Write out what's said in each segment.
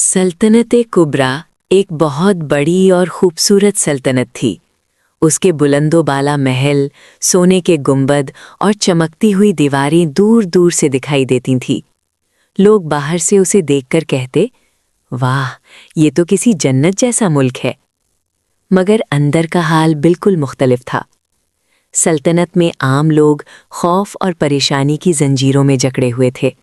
सल्तनत कुबरा एक बहुत बड़ी और खूबसूरत सल्तनत थी। उसके बुलंदो बाला महल, सोने के गुंबद और चमकती हुई दीवारें दूर दूर से दिखाई देती थीं। लोग बाहर से उसे देखकर कहते, वाह, ये तो किसी जन्नत जैसा मुल्क है। मगर अंदर का हाल बिल्कुल मुख्तलिफ था। सल्तनत में आम लोग खौफ और परेशानी की जंजीरों में जकड़े हुए थे।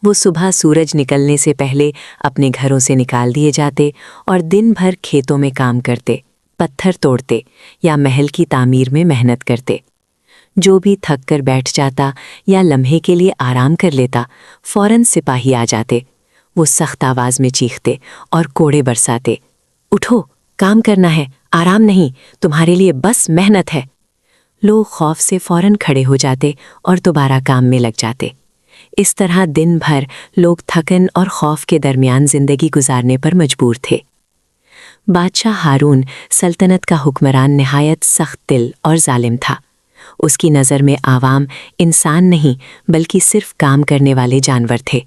वो सुबह सूरज निकलने से पहले अपने घरों से निकाल दिए जाते और दिन भर खेतों में काम करते, पत्थर तोड़ते या महल की तामीर में मेहनत करते। जो भी थक कर बैठ जाता या लम्हे के लिए आराम कर लेता, फौरन सिपाही आ जाते। वो सख्त आवाज़ में चीखते और कोड़े बरसाते, उठो, काम करना है, आराम नहीं, तुम्हारे लिए बस मेहनत है। लोग खौफ से फौरन खड़े हो जाते और दोबारा काम में लग जाते। इस तरह दिन भर लोग थकन और खौफ के दरमियान जिंदगी गुजारने पर मजबूर थे। बादशाह हारून सल्तनत का हुक्मरान निहायत सख्त दिल और जालिम था। उसकी नज़र में आवाम इंसान नहीं बल्कि सिर्फ काम करने वाले जानवर थे।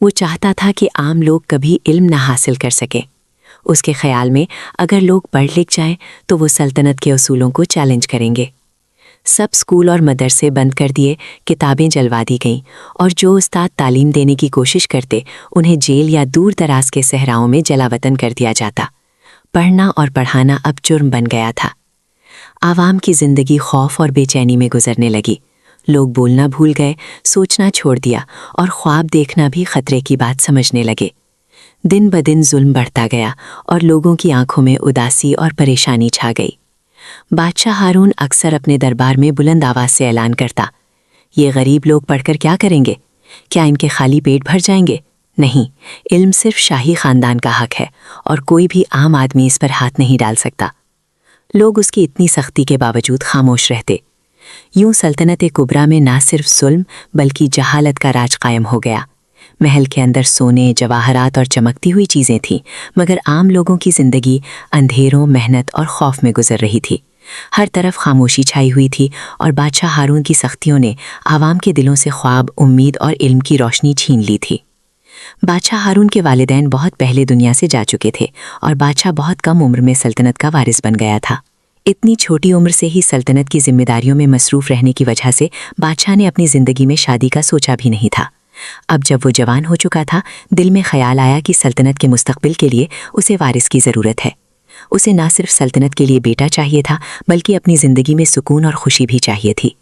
वो चाहता था कि आम लोग कभी इल्म न हासिल कर सकें। उसके ख्याल में अगर लोग पढ़ लिख जाएं तो वो सल्तनत के उसूलों को चैलेंज करेंगे। सब स्कूल और मदरसे बंद कर दिए, किताबें जलवा दी गईं और जो उस्ताद तालीम देने की कोशिश करते उन्हें जेल या दूर दराज के सहराओं में जलावतन कर दिया जाता। पढ़ना और पढ़ाना अब जुर्म बन गया था। आवाम की ज़िंदगी खौफ और बेचैनी में गुजरने लगी। लोग बोलना भूल गए, सोचना छोड़ दिया और ख्वाब देखना भी खतरे की बात समझने लगे। दिन ब दिन जुल्म बढ़ता गया और लोगों की आंखों में उदासी और परेशानी छा गई। बादशाह हारून अक्सर अपने दरबार में बुलंद आवाज़ से ऐलान करता, ये गरीब लोग पढ़कर क्या करेंगे? क्या इनके खाली पेट भर जाएंगे? नहीं, इल्म सिर्फ शाही ख़ानदान का हक है और कोई भी आम आदमी इस पर हाथ नहीं डाल सकता। लोग उसकी इतनी सख्ती के बावजूद खामोश रहते। यूं सल्तनत कुबरा में ना सिर्फ जुल्म बल्कि जहालत का राज कायम हो गया। महल के अंदर सोने, जवाहरात और चमकती हुई चीज़ें थीं, मगर आम लोगों की ज़िंदगी अंधेरों, मेहनत और खौफ में गुजर रही थी। हर तरफ खामोशी छाई हुई थी और बादशाह हारून की सख्तियों ने आवाम के दिलों से ख्वाब, उम्मीद और इल्म की रोशनी छीन ली थी। बादशाह हारून के वालिदैन बहुत पहले दुनिया से जा चुके थे और बादशाह बहुत कम उम्र में सल्तनत का वारिस बन गया था। इतनी छोटी उम्र से ही सल्तनत की जिम्मेदारियों में मसरूफ़ रहने की वजह से बादशाह ने अपनी ज़िंदगी में शादी का सोचा भी नहीं था। अब जब वो जवान हो चुका था, दिल में ख्याल आया कि सल्तनत के मुस्तकबिल के लिए उसे वारिस की ज़रूरत है। उसे ना सिर्फ सल्तनत के लिए बेटा चाहिए था बल्कि अपनी ज़िंदगी में सुकून और खुशी भी चाहिए थी।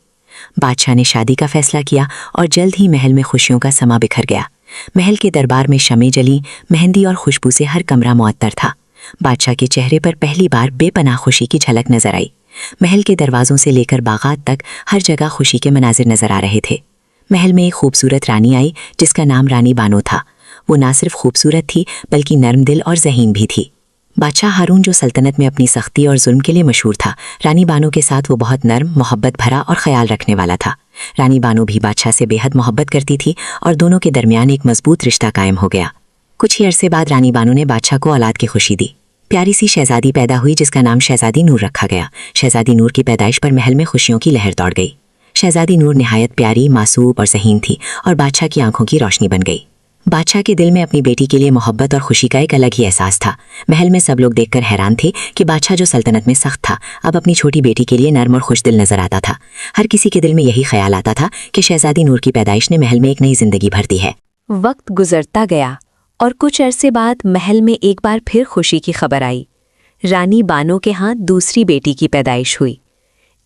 बादशाह ने शादी का फैसला किया और जल्द ही महल में खुशियों का समा बिखर गया। महल के दरबार में शमें जली, मेहंदी और खुशबू से हर कमरा मुअत्तर था। बादशाह के चेहरे पर पहली बार बेपनाह खुशी की झलक नजर आई। महल के दरवाज़ों से लेकर बागात तक हर जगह खुशी के मनाजिर नजर आ रहे थे। महल में एक खूबसूरत रानी आई जिसका नाम रानी बानो था। वो ना सिर्फ खूबसूरत थी बल्कि नरम दिल और ज़हीन भी थी। बादशाह हारून जो सल्तनत में अपनी सख्ती और जुल्म के लिए मशहूर था, रानी बानो के साथ वो बहुत नरम, मोहब्बत भरा और ख्याल रखने वाला था। रानी बानो भी बादशाह से बेहद मोहब्बत करती थी और दोनों के दरमियान एक मजबूत रिश्ता कायम हो गया। कुछ ही अरसे बाद रानी बानो ने बादशाह को औलाद की खुशी दी। प्यारी सी शहजादी पैदा हुई जिसका नाम शहजादी नूर रखा गया। शहजादी नूर की पैदाइश पर महल में खुशियों की लहर दौड़ गई। शहजादी नूर निहायत प्यारी, मासूम और ज़हीन थी और बादशाह की आंखों की रोशनी बन गई। बादशाह के दिल में अपनी बेटी के लिए मोहब्बत और खुशी का एक अलग ही एहसास था। महल में सब लोग देखकर हैरान थे कि बादशाह जो सल्तनत में सख्त था, अब अपनी छोटी बेटी के लिए नर्म और खुश दिल नजर आता था। हर किसी के दिल में यही ख्याल आता था कि शहजादी नूर की पैदाइश ने महल में एक नई जिंदगी भर दी है। वक्त गुजरता गया और कुछ अरसे बाद महल में एक बार फिर खुशी की खबर आई। रानी बानो के यहाँ दूसरी बेटी की पैदाइश हुई।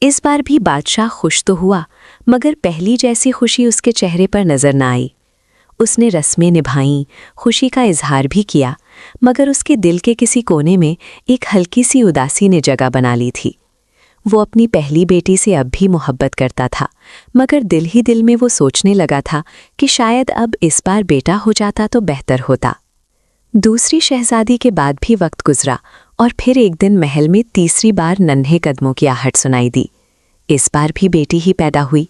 इस बार भी बादशाह खुश तो हुआ, मगर पहली जैसी खुशी उसके चेहरे पर नजर न आई। उसने रस्में निभाईं, खुशी का इजहार भी किया, मगर उसके दिल के किसी कोने में एक हल्की सी उदासी ने जगह बना ली थी। वो अपनी पहली बेटी से अब भी मोहब्बत करता था, मगर दिल ही दिल में वो सोचने लगा था कि शायद अब इस बार बेटा हो जाता तो बेहतर होता। दूसरी शहजादी के बाद भी वक्त गुजरा और फिर एक दिन महल में तीसरी बार नन्हे कदमों की आहट सुनाई दी। इस बार भी बेटी ही पैदा हुई।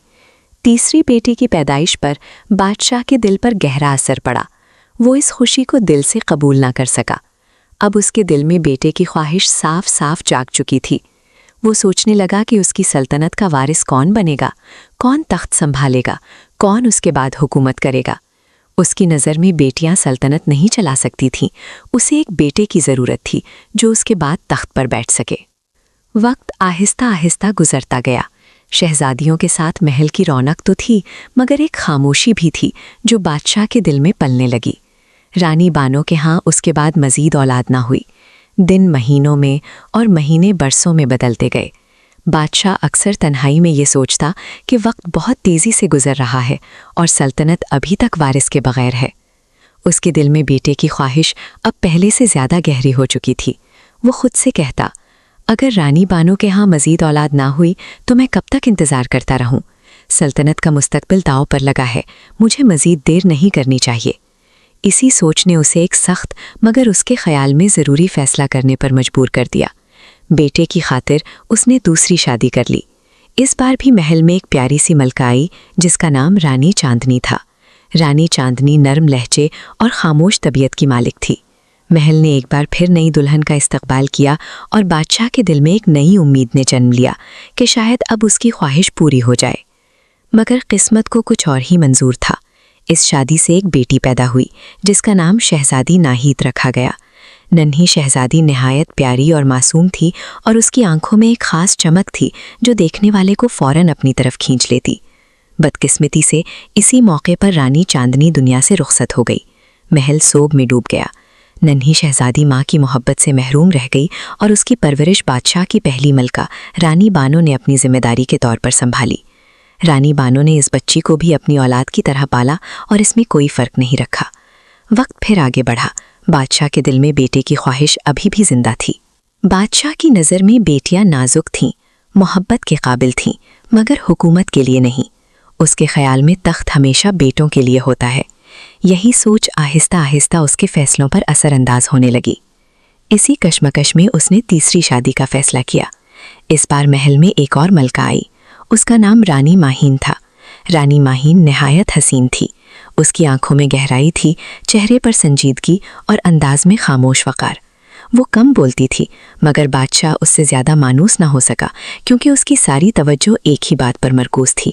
तीसरी बेटी की पैदाइश पर बादशाह के दिल पर गहरा असर पड़ा। वो इस खुशी को दिल से कबूल ना कर सका। अब उसके दिल में बेटे की ख्वाहिश साफ साफ जाग चुकी थी। वो सोचने लगा कि उसकी सल्तनत का वारिस कौन बनेगा, कौन तख्त संभालेगा, कौन उसके बाद हुकूमत करेगा। اس کی نظر میں بیٹیاں سلطنت نہیں چلا سکتی تھیں، اسے ایک بیٹے کی ضرورت تھی جو اس کے بعد تخت پر بیٹھ سکے۔ وقت آہستہ آہستہ گزرتا گیا۔ شہزادیوں کے ساتھ محل کی رونق تو تھی، مگر ایک خاموشی بھی تھی جو بادشاہ کے دل میں پلنے لگی۔ رانی بانو کے ہاں اس کے بعد مزید اولاد نہ ہوئی۔ دن مہینوں میں اور مہینے برسوں میں بدلتے گئے۔ بادشاہ اکثر تنہائی میں یہ سوچتا کہ وقت بہت تیزی سے گزر رہا ہے اور سلطنت ابھی تک وارث کے بغیر ہے۔ اس کے دل میں بیٹے کی خواہش اب پہلے سے زیادہ گہری ہو چکی تھی۔ وہ خود سے کہتا، اگر رانی بانو کے ہاں مزید اولاد نہ ہوئی تو میں کب تک انتظار کرتا رہوں؟ سلطنت کا مستقبل داؤ پر لگا ہے، مجھے مزید دیر نہیں کرنی چاہیے۔ اسی سوچ نے اسے ایک سخت مگر اس کے خیال میں ضروری فیصلہ کرنے پر مجبور کر دیا۔ بیٹے کی خاطر اس نے دوسری شادی کر لی۔ اس بار بھی محل میں ایک پیاری سی ملکہ آئی جس کا نام رانی چاندنی تھا۔ رانی چاندنی نرم لہجے اور خاموش طبیعت کی مالک تھی۔ محل نے ایک بار پھر نئی دلہن کا استقبال کیا اور بادشاہ کے دل میں ایک نئی امید نے جنم لیا کہ شاید اب اس کی خواہش پوری ہو جائے۔ مگر قسمت کو کچھ اور ہی منظور تھا۔ اس شادی سے ایک بیٹی پیدا ہوئی جس کا نام شہزادی ناہید رکھا گیا۔ ننھی شہزادی نہایت پیاری اور معصوم تھی اور اس کی آنکھوں میں ایک خاص چمک تھی جو دیکھنے والے کو فوراً اپنی طرف کھینچ لیتی۔ بدقسمتی سے اسی موقع پر رانی چاندنی دنیا سے رخصت ہو گئی۔ محل سوگ میں ڈوب گیا۔ ننھی شہزادی ماں کی محبت سے محروم رہ گئی اور اس کی پرورش بادشاہ کی پہلی ملکہ رانی بانو نے اپنی ذمہ داری کے طور پر سنبھالی۔ رانی بانو نے اس بچی کو بھی اپنی اولاد کی طرح پالا اور اس میں کوئی فرق نہیں رکھا۔ وقت پھر آگے بڑھا۔ بادشاہ کے دل میں بیٹے کی خواہش ابھی بھی زندہ تھی۔ بادشاہ کی نظر میں بیٹیاں نازک تھیں، محبت کے قابل تھیں، مگر حکومت کے لیے نہیں۔ اس کے خیال میں تخت ہمیشہ بیٹوں کے لیے ہوتا ہے۔ یہی سوچ آہستہ آہستہ اس کے فیصلوں پر اثر انداز ہونے لگی۔ اسی کشمکش میں اس نے تیسری شادی کا فیصلہ کیا۔ اس بار محل میں ایک اور ملکہ آئی۔ اس کا نام رانی ماہین تھا۔ رانی ماہین نہایت حسین تھی۔ اس کی آنکھوں میں گہرائی تھی، چہرے پر سنجیدگی اور انداز میں خاموش وقار۔ وہ کم بولتی تھی، مگر بادشاہ اس سے زیادہ مانوس نہ ہو سکا کیونکہ اس کی ساری توجہ ایک ہی بات پر مرکوز تھی،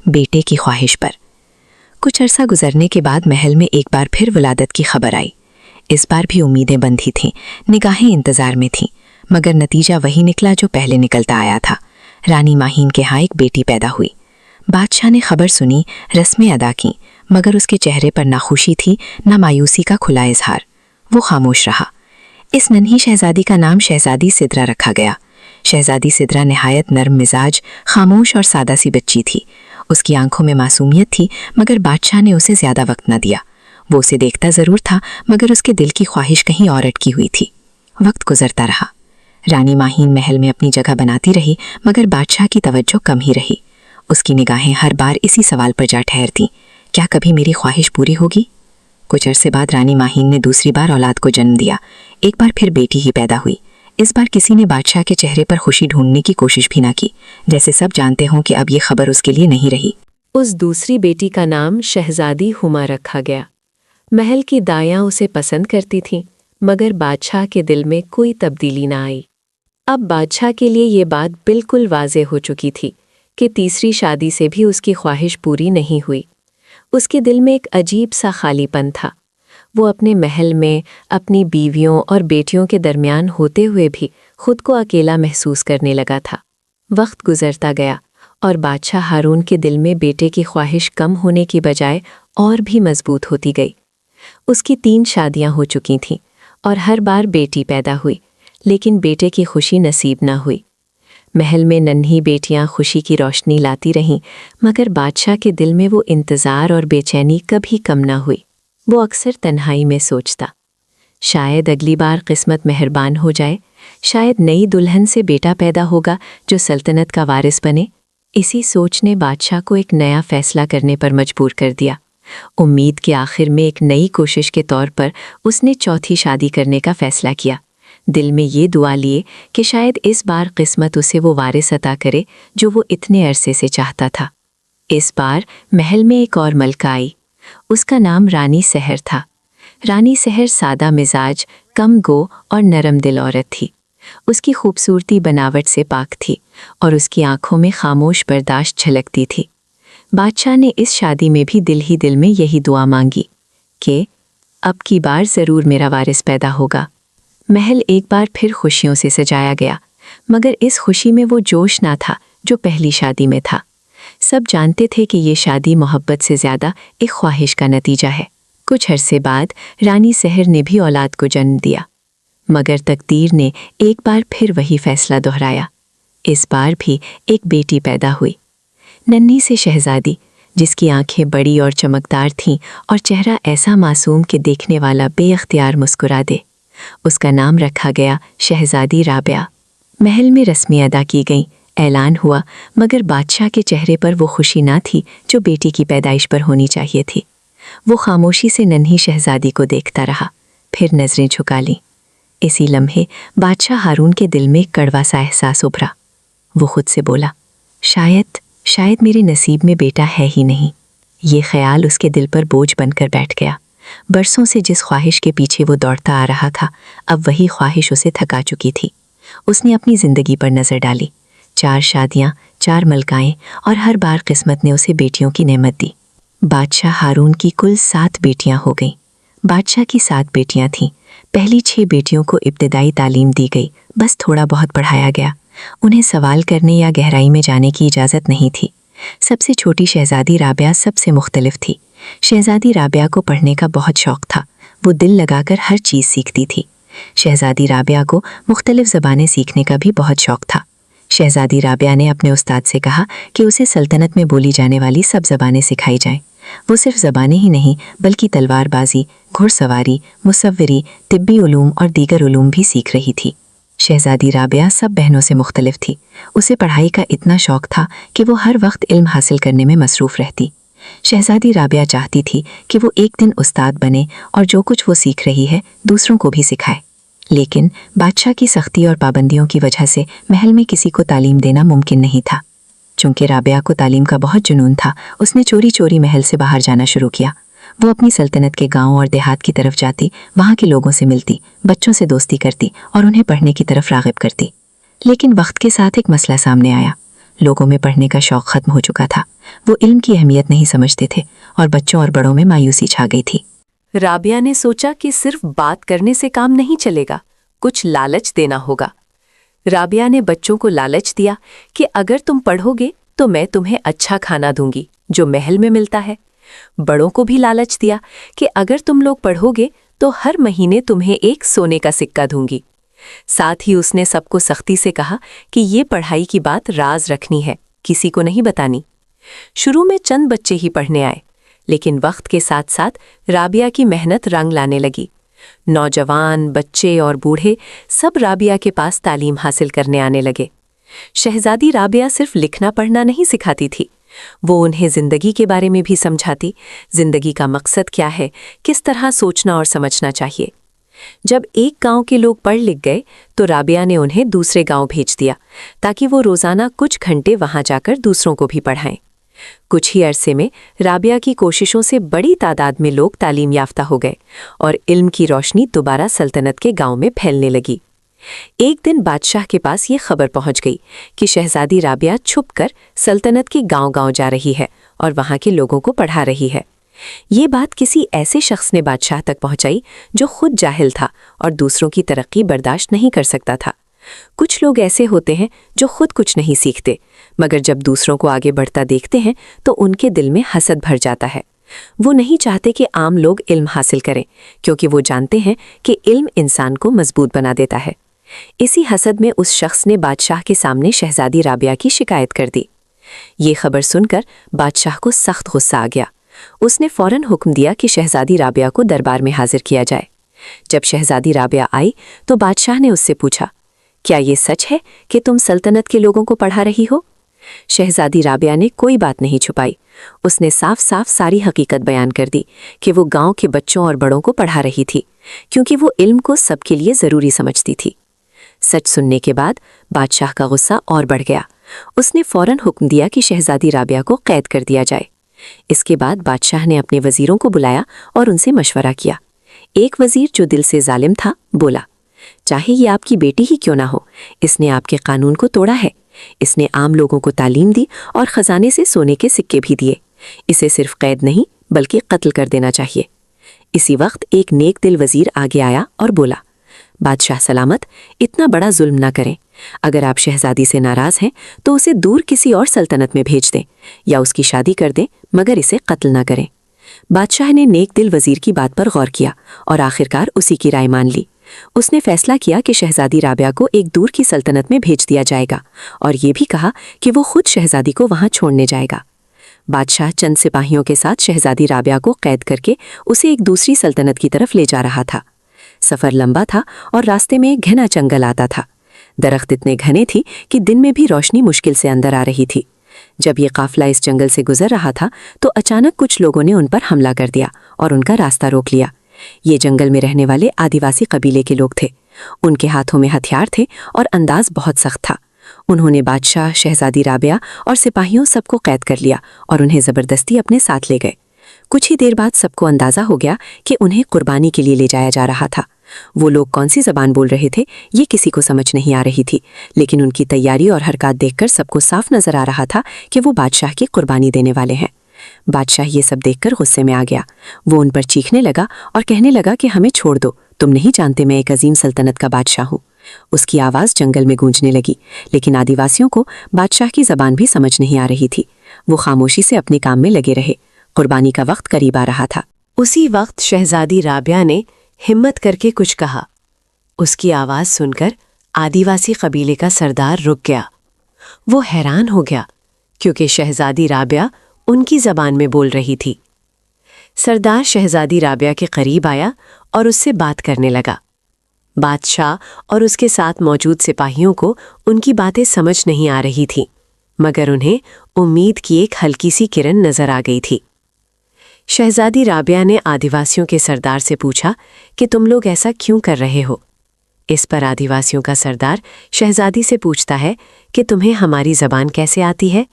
بیٹے کی خواہش پر۔ کچھ عرصہ گزرنے کے بعد محل میں ایک بار پھر ولادت کی خبر آئی۔ اس بار بھی امیدیں بندھی تھیں، نگاہیں انتظار میں تھیں، مگر نتیجہ وہی نکلا جو پہلے نکلتا آیا تھا۔ رانی ماہین کے ہاں ایک بیٹی پیدا ہوئی۔ بادشاہ نے خبر سنی، رسمیں ادا کیں، مگر اس کے چہرے پر نہ خوشی تھی نہ مایوسی کا کھلا اظہار۔ وہ خاموش رہا۔ اس ننھی شہزادی کا نام شہزادی سدرا رکھا گیا۔ شہزادی سدرا نہایت نرم مزاج، خاموش اور سادہ سی بچی تھی۔ اس کی آنکھوں میں معصومیت تھی، مگر بادشاہ نے اسے زیادہ وقت نہ دیا۔ وہ اسے دیکھتا ضرور تھا، مگر اس کے دل کی خواہش کہیں اور اٹکی ہوئی تھی۔ وقت گزرتا رہا۔ رانی ماہین محل میں اپنی جگہ بناتی رہی، مگر بادشاہ کی توجہ کم ہی رہی۔ اس کی نگاہیں ہر بار اسی سوال پر جا ٹھہرتیں، کیا کبھی میری خواہش پوری ہوگی؟ کچھ عرصے بعد رانی ماہین نے دوسری بار اولاد کو جنم دیا۔ ایک بار پھر بیٹی ہی پیدا ہوئی۔ اس بار کسی نے بادشاہ کے چہرے پر خوشی ڈھونڈنے کی کوشش بھی نہ کی، جیسے سب جانتے ہوں کہ اب یہ خبر اس کے لیے نہیں رہی۔ اس دوسری بیٹی کا نام شہزادی ہما رکھا گیا۔ محل کی دایاں اسے پسند کرتی تھیں، مگر بادشاہ کے دل میں کوئی تبدیلی نہ آئی۔ اب بادشاہ کے لیے یہ بات بالکل واضح ہو چکی تھی کہ تیسری شادی سے بھی اس کی خواہش پوری نہیں ہوئی۔ اس کے دل میں ایک عجیب سا خالی پن تھا۔ وہ اپنے محل میں اپنی بیویوں اور بیٹیوں کے درمیان ہوتے ہوئے بھی خود کو اکیلا محسوس کرنے لگا تھا۔ وقت گزرتا گیا اور بادشاہ ہارون کے دل میں بیٹے کی خواہش کم ہونے کی بجائے اور بھی مضبوط ہوتی گئی۔ اس کی 3 شادیاں ہو چکی تھیں اور ہر بار بیٹی پیدا ہوئی، لیکن بیٹے کی خوشی نصیب نہ ہوئی۔ محل میں ننھی بیٹیاں خوشی کی روشنی لاتی رہیں، مگر بادشاہ کے دل میں وہ انتظار اور بے چینی کبھی کم نہ ہوئی۔ وہ اکثر تنہائی میں سوچتا، شاید اگلی بار قسمت مہربان ہو جائے، شاید نئی دلہن سے بیٹا پیدا ہوگا جو سلطنت کا وارث بنے۔ اسی سوچ نے بادشاہ کو ایک نیا فیصلہ کرنے پر مجبور کر دیا۔ امید کے آخر میں ایک نئی کوشش کے طور پر اس نے چوتھی شادی کرنے کا فیصلہ کیا، دل میں یہ دعا لیے کہ شاید اس بار قسمت اسے وہ وارث عطا کرے جو وہ اتنے عرصے سے چاہتا تھا۔ اس بار محل میں ایک اور ملکہ آئی۔ اس کا نام رانی سحر تھا۔ رانی سحر سادہ مزاج، کم گو اور نرم دل عورت تھی۔ اس کی خوبصورتی بناوٹ سے پاک تھی اور اس کی آنکھوں میں خاموش برداشت جھلکتی تھی۔ بادشاہ نے اس شادی میں بھی دل ہی دل میں یہی دعا مانگی، کہ اب کی बार ज़रूर मेरा वारिस पैदा होगा। महल एक बार फिर खुशियों से सजाया गया, मगर इस खुशी में वो जोश ना था जो पहली शादी में था। सब जानते थे कि ये शादी मोहब्बत से ज़्यादा एक ख्वाहिश का नतीजा है। कुछ अरसे बाद रानी सहर ने भी औलाद को जन्म दिया, मगर तकदीर ने एक बार फिर वही फैसला दोहराया। इस बार भी एक बेटी पैदा हुई, नन्ही से शहजादी, जिसकी आंखें बड़ी और चमकदार थीं और चेहरा ऐसा मासूम कि देखने वाला बेअख्तियार मुस्कुरा दे। उसका नाम रखा गया शहजादी राबिया। महल में रस्में अदा की गईं, ऐलान हुआ, मगर बादशाह के चेहरे पर वो खुशी ना थी जो बेटी की पैदाइश पर होनी चाहिए थी। वो खामोशी से नन्ही शहजादी को देखता रहा, फिर नज़रें झुका लीं। इसी लम्हे बादशाह हारून के दिल में कड़वा सा एहसास उभरा। वो खुद से बोला, शायद मेरे नसीब में बेटा है ही नहीं। ये ख्याल उसके दिल पर बोझ बनकर बैठ गया। बरसों से जिस ख्वाहिश के पीछे वो दौड़ता आ रहा था, अब वही ख्वाहिश उसे थका चुकी थी। उसने अपनी ज़िंदगी पर नज़र डाली। 4 शादियाँ, 4 मलकाएँ, और हर बार किस्मत ने उसे बेटियों की नेमत दी। बादशाह हारून की कुल 7 बेटियाँ हो गईं। बादशाह की 7 बेटियाँ थीं। पहली 6 बेटियों को इब्तिदाई तालीम दी गई, बस थोड़ा बहुत पढ़ाया गया। उन्हें सवाल करने या गहराई में जाने की इजाज़त नहीं थी। सबसे छोटी शहजादी राबिया सबसे मुख्तलिफ थी। शहजादी राबिया को पढ़ने का बहुत शौक़ था। वो दिल लगाकर हर चीज़ सीखती थी। शहजादी राबिया को मुख्तलिफ ज़बानें सीखने का भी बहुत शौक़ था। शहजादी राबिया ने अपने उस्ताद से कहा कि उसे सल्तनत में बोली जाने वाली सब ज़बानें सिखाई जाएं। वो सिर्फ ज़बानें ही नहीं, बल्कि तलवारबाजी, घुड़सवारी, मुसव्विरी, तिब्बी उलूम और दीगर उलूम भी सीख रही थी। शहजादी राबिया सब बहनों से मुख्तलिफ थी। उसे पढ़ाई का इतना शौक़ था कि वो हर वक्त इल्म हासिल करने में मसरूफ़ रहती। शहजादी राबिया चाहती थी कि वो एक दिन उस्ताद बने और जो कुछ वो सीख रही है दूसरों को भी सिखाए। लेकिन बादशाह की सख्ती और पाबंदियों की वजह से महल में किसी को तालीम देना मुमकिन नहीं था। चूँकि राबिया को तालीम का बहुत जुनून था, उसने चोरी चोरी महल से बाहर जाना शुरू किया। वो अपनी सल्तनत के गांव और देहात की तरफ जाती, वहाँ के लोगों से मिलती, बच्चों से दोस्ती करती और उन्हें पढ़ने की तरफ राग़िब करती। लेकिन वक्त के साथ एक मसला सामने आया। लोगों में पढ़ने का शौक़ ख़त्म हो चुका था। वो इल्म की अहमियत नहीं समझते थे और बच्चों और बड़ों में मायूसी छा गई थी। राबिया ने सोचा कि सिर्फ बात करने से काम नहीं चलेगा, कुछ लालच देना होगा। राबिया ने बच्चों को लालच दिया कि अगर तुम पढ़ोगे तो मैं तुम्हें अच्छा खाना दूंगी जो महल में मिलता है। बड़ों को भी लालच दिया कि अगर तुम लोग पढ़ोगे तो हर महीने तुम्हें एक सोने का सिक्का दूंगी। साथ ही उसने सबको सख्ती से कहा कि ये पढ़ाई की बात राज रखनी है, किसी को नहीं बतानी। शुरू में चंद बच्चे ही पढ़ने आए, लेकिन वक्त के साथ साथ राबिया की मेहनत रंग लाने लगी। नौजवान, बच्चे और बूढ़े सब राबिया के पास तालीम हासिल करने आने लगे। शहजादी राबिया सिर्फ लिखना पढ़ना नहीं सिखाती थी, वो उन्हें ज़िंदगी के बारे में भी समझाती। ज़िंदगी का मकसद क्या है, किस तरह सोचना और समझना चाहिए। जब एक गांव के लोग पढ़ लिख गए तो राबिया ने उन्हें दूसरे गांव भेज दिया ताकि वो रोज़ाना कुछ घंटे वहां जाकर दूसरों को भी पढ़ाएं। कुछ ही अरसे में राबिया की कोशिशों से बड़ी तादाद में लोग तालीम याफ्ता हो गए और इल्म की रोशनी दोबारा सल्तनत के गांव में फैलने लगी। एक दिन बादशाह के पास ये खबर पहुंच गई कि शहजादी राबिया छुपकर सल्तनत के गांव-गांव जा रही है और वहां के लोगों को पढ़ा रही है। ये बात किसी ऐसे शख्स ने बादशाह तक पहुंचाई जो खुद जाहिल था और दूसरों की तरक्की बर्दाश्त नहीं कर सकता था। कुछ लोग ऐसे होते हैं जो खुद कुछ नहीं सीखते, मगर जब दूसरों को आगे बढ़ता देखते हैं तो उनके दिल में हसद भर जाता है। वो नहीं चाहते कि आम लोग इल्म हासिल करें, क्योंकि वो जानते हैं कि इल्म इंसान को मजबूत बना देता है। इसी हसद में उस शख्स ने बादशाह के सामने शहजादी राबिया की शिकायत कर दी। ये खबर सुनकर बादशाह को सख्त गुस्सा आ गया। उसने फौरन हुक्म दिया कि शहजादी राबिया को दरबार में हाजिर किया जाए। जब शहजादी राबिया आई तो बादशाह ने उससे पूछा, क्या ये सच है कि तुम सल्तनत के लोगों को पढ़ा रही हो? शहजादी राबिया ने कोई बात नहीं छुपाई। उसने साफ साफ सारी हकीकत बयान कर दी कि वो गांव के बच्चों और बड़ों को पढ़ा रही थी, क्योंकि वो इल्म को सबके लिए ज़रूरी समझती थी। सच सुनने के बाद बादशाह का गुस्सा और बढ़ गया। उसने फौरन हुक्म दिया कि शहजादी राबिया को कैद कर दिया जाए। इसके बाद बादशाह ने अपने वजीरों को बुलाया और उनसे मशवरा किया। एक वजीर जो दिल से जालिम था बोला, चाहे ये आपकी बेटी ही क्यों ना हो, इसने आपके कानून को तोड़ा है। इसने आम लोगों को तालीम दी और खजाने से सोने के सिक्के भी दिए। इसे सिर्फ कैद नहीं बल्कि कत्ल कर देना चाहिए। इसी वक्त एक नेक दिल वजीर आगे आया और बोला, बादशाह सलामत, इतना बड़ा जुल्म ना करें। अगर आप शहजादी से नाराज हैं तो उसे दूर किसी और सल्तनत में भेज दें या उसकी शादी कर दें, मगर इसे कत्ल ना करें। बादशाह ने नेक दिल वजीर की बात पर गौर किया और आखिरकार उसी की राय मान ली। उसने फैसला किया कि शहजादी राबिया को एक दूर की सल्तनत में भेज दिया जाएगा और ये भी कहा कि वो खुद शहजादी को वहां छोड़ने जाएगा। बादशाह चंद सिपाहियों के साथ शहजादी राबिया को कैद करके उसे एक दूसरी सल्तनत की तरफ ले जा रहा था। सफ़र लंबा था और रास्ते में एक घना जंगल आता था। दरख्त इतने घने थी कि दिन में भी रोशनी मुश्किल से अंदर आ रही थी। जब ये काफिला इस जंगल से गुजर रहा था तो अचानक कुछ लोगों ने उन पर हमला कर दिया और उनका रास्ता रोक लिया। ये जंगल में रहने वाले आदिवासी कबीले के लोग थे। उनके हाथों में हथियार थे और अंदाज बहुत सख्त था। उन्होंने बादशाह, शहजादी राबिया और सिपाहियों सबको कैद कर लिया और उन्हें ज़बरदस्ती अपने साथ ले गए। कुछ ही देर बाद सबको अंदाज़ा हो गया कि उन्हें कुर्बानी के लिए ले जाया जा रहा था। वो लोग कौन सी ज़बान बोल रहे थे ये किसी को समझ नहीं आ रही थी, लेकिन उनकी तैयारी और हरकत देखकर सबको साफ नज़र आ रहा था कि वो बादशाह की कुर्बानी देने वाले हैं। बादशाह ये सब देखकर गुस्से में आ गया। वो उन पर चीखने लगा और कहने लगा कि हमें छोड़ दो, तुम नहीं जानते मैं एक अजीम सल्तनत का बादशाह हूँ। उसकी आवाज़ जंगल में गूंजने लगी, लेकिन आदिवासियों को बादशाह की ज़बान भी समझ नहीं आ रही थी। वो खामोशी से अपने काम में लगे रहे। कुर्बानी का वक्त करीब आ रहा था। उसी वक्त शहजादी राबिया ने हिम्मत करके कुछ कहा। उसकी आवाज़ सुनकर आदिवासी कबीले का सरदार रुक गया। वो हैरान हो गया क्योंकि शहजादी राबिया उनकी ज़बान में बोल रही थी। सरदार शहजादी राबिया के करीब आया और उससे बात करने लगा। बादशाह और उसके साथ मौजूद सिपाहियों को उनकी बातें समझ नहीं आ रही थीं, मगर उन्हें उम्मीद की एक हल्की सी किरण नजर आ गई थी। शहजादी राबिया ने आदिवासियों के सरदार से पूछा कि तुम लोग ऐसा क्यों कर रहे हो। इस पर आदिवासियों का सरदार शहजादी से पूछता है कि तुम्हें हमारी ज़बान कैसे आती है।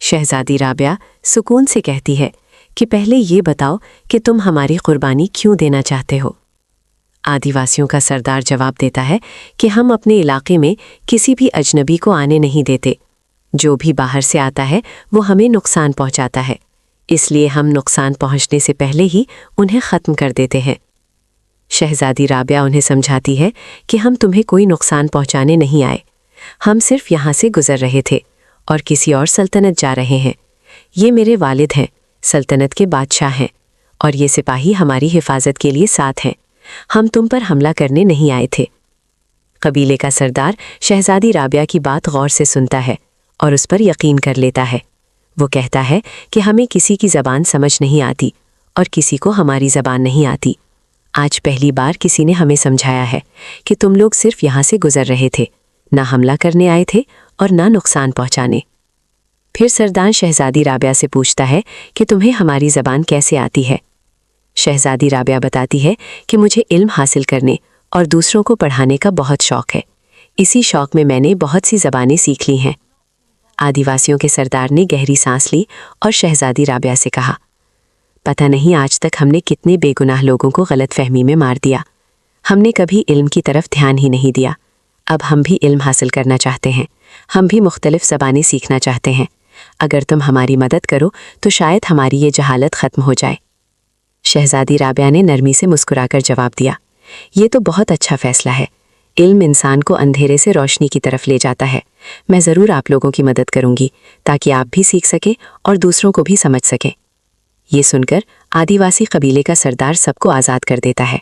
शहजादी राबिया सुकून से कहती है कि पहले ये बताओ कि तुम हमारी कुर्बानी क्यों देना चाहते हो। आदिवासियों का सरदार जवाब देता है कि हम अपने इलाके में किसी भी अजनबी को आने नहीं देते। जो भी बाहर से आता है वो हमें नुकसान पहुंचाता है, इसलिए हम नुकसान पहुंचने से पहले ही उन्हें ख़त्म कर देते हैं। शहजादी राबिया उन्हें समझाती है कि हम तुम्हें कोई नुकसान पहुंचाने नहीं आए, हम सिर्फ यहाँ से गुजर रहे थे और किसी और सल्तनत जा रहे हैं। ये मेरे वालिद हैं, सल्तनत के बादशाह हैं, और ये सिपाही हमारी हिफाजत के लिए साथ हैं। हम तुम पर हमला करने नहीं आए थे। कबीले का सरदार शहजादी राबिया की बात गौर से सुनता है और उस पर यकीन कर लेता है। वो कहता है कि हमें किसी की ज़बान समझ नहीं आती और किसी को हमारी ज़बान नहीं आती। आज पहली बार किसी ने हमें समझाया है कि तुम लोग सिर्फ यहाँ से गुजर रहे थे, ना हमला करने आए थे और ना नुकसान पहुँचाने। फिर सरदार शहजादी राबिया से पूछता है कि तुम्हें हमारी ज़बान कैसे आती है। शहजादी राबिया बताती है कि मुझे इल्म हासिल करने और दूसरों को पढ़ाने का बहुत शौक़ है। इसी शौक़ में मैंने बहुत सी ज़बानें सीख ली हैं। आदिवासियों के सरदार ने गहरी सांस ली और शहजादी राबिया से कहा, पता नहीं आज तक हमने कितने बेगुनाह लोगों को गलतफहमी में मार दिया। हमने कभी इल्म की तरफ ध्यान ही नहीं दिया। अब हम भी इल्म हासिल करना चाहते हैं, हम भी मुख्तलिफ ज़बानें सीखना चाहते हैं। अगर तुम हमारी मदद करो तो शायद हमारी ये जहालत ख़त्म हो जाए। शहजादी राबिया ने नरमी से मुस्कुराकर जवाब दिया, ये तो बहुत अच्छा फ़ैसला है। इल्म इंसान को अंधेरे से रोशनी की तरफ ले जाता है। मैं ज़रूर आप लोगों की मदद करूंगी ताकि आप भी सीख सकें और दूसरों को भी समझ सकें। ये सुनकर आदिवासी कबीले का सरदार सबको आज़ाद कर देता है।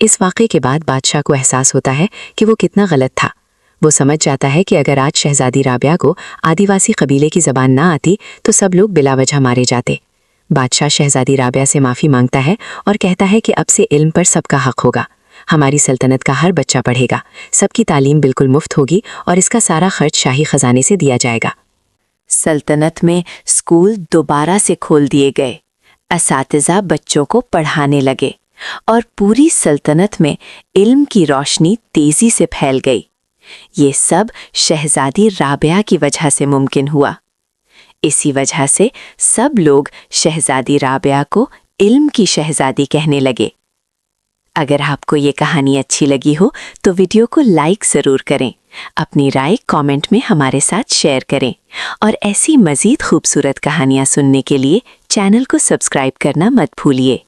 इस वाक़े के बाद बादशाह को एहसास होता है कि वो कितना गलत था। वो समझ जाता है कि अगर आज शहजादी राबिया को आदिवासी कबीले की ज़बान ना आती तो सब लोग बिला वजह मारे जाते। बादशाह शहजादी राबिया से माफ़ी मांगता है और कहता है कि अब से इल्म पर सबका हक होगा। हमारी सल्तनत का हर बच्चा पढ़ेगा, सबकी तालीम बिल्कुल मुफ्त होगी और इसका सारा खर्च शाही खजाने से दिया जाएगा। सल्तनत में स्कूल दोबारा से खोल दिए गए। असातिज़ा बच्चों को पढ़ाने लगे और पूरी सल्तनत में इल्म की रोशनी तेज़ी से फैल गई। ये सब शहजादी राबिया की वजह से मुमकिन हुआ। इसी वजह से सब लोग शहजादी राबिया को इल्म की शहजादी कहने लगे। अगर आपको ये कहानी अच्छी लगी हो तो वीडियो को लाइक ज़रूर करें, अपनी राय कमेंट में हमारे साथ शेयर करें और ऐसी मज़ीद खूबसूरत कहानियाँ सुनने के लिए चैनल को सब्सक्राइब करना मत भूलिए।